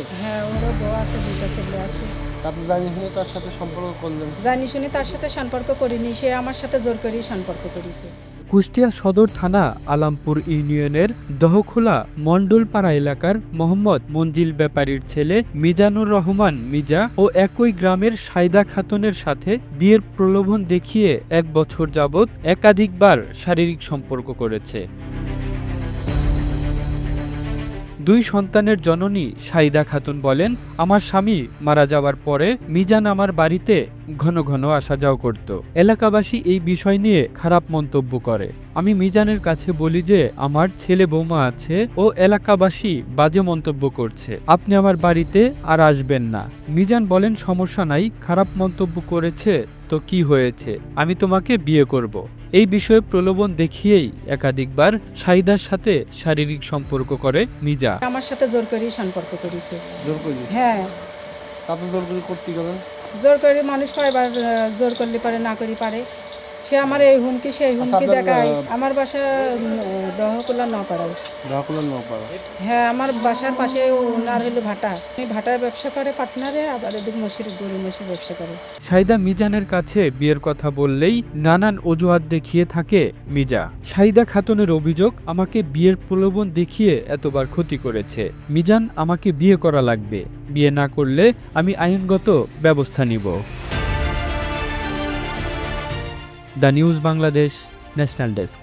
আছে? হ্যাঁ, ওরও বউ আছে, 2টা ছেলে আছে। আপনি জানি শুনে তার সাথে সম্পর্ক করলেন? জানি শুনি তার সাথে সম্পর্ক করিনি, সে আমার সাথে জোর করেই সম্পর্ক করেছে। কুষ্টিয়া সদর থানা আলামপুর ইউনিয়নের দহখোলা মণ্ডলপাড়া এলাকার মোহাম্মদ মঞ্জিল ব্যাপারীর ছেলে মিজানুর রহমান মিজা ও একই গ্রামের সাইদা খাতুনের সাথে বিয়ের প্রলোভন দেখিয়ে 1 বছর যাবৎ একাধিকবার শারীরিক সম্পর্ক করেছে। 2 সন্তানের জননী সাইদা খাতুন বলেন, আমার স্বামী মারা যাওয়ার পরে মিজান আমার বাড়িতে ঘন ঘন আসা যাওয়া করত। এলাকাবাসী এই বিষয় নিয়ে খারাপ মন্তব্য করে। আমি মিজানের কাছে বলি যে আমার ছেলে বৌমা আছে ও এলাকাবাসী বাজে মন্তব্য করছে, আপনি আমার বাড়িতে আর আসবেন না। মিজান বলেন, সমস্যা নাই, খারাপ মন্তব্য করেছে তো কি হয়েছে, আমি তোমাকে বিয়ে করব। এই বিষয়ে প্রলোভন দেখিয়েই একাধিকবার সাইদার সাথে শারীরিক সম্পর্ক করে মিজা। আমার সাথে জোর করেই সম্পর্ক করেছে। জোর করি? হ্যাঁ, তাতে জোর করে করতে গেলেন? জোর করে মানুষ কয়বার জোর করলে পারে, না করি পারে। সে আমার এই হুমকি সেই হুমকি আপনার, দেখায়। আমার বাসা দহকুলা নপাড়ায়। ঢাকুলেন নপাড়া। হ্যাঁ, আমার বাসার পাশে ওনার হলো ভাটা। উনি ভাটার ব্যবসা করে পার্টনারে, আবার এদিক মসির গরু মসির ব্যবসা করে। সাইদা মিজানের কাছে বিয়ের কথা বললেই নানান অজুহাত দেখিয়ে থাকে মিজা। সাইদা খাতুনের অভিযোগ, আমাকে বিয়ের প্রলোভন দেখিয়ে এতবার ক্ষতি করেছে। মিজান আমাকে বিয়ে করা লাগবে, বিয়ে না করলে আমি আইনগত ব্যবস্থা নিব। The news Bangladesh, national desk.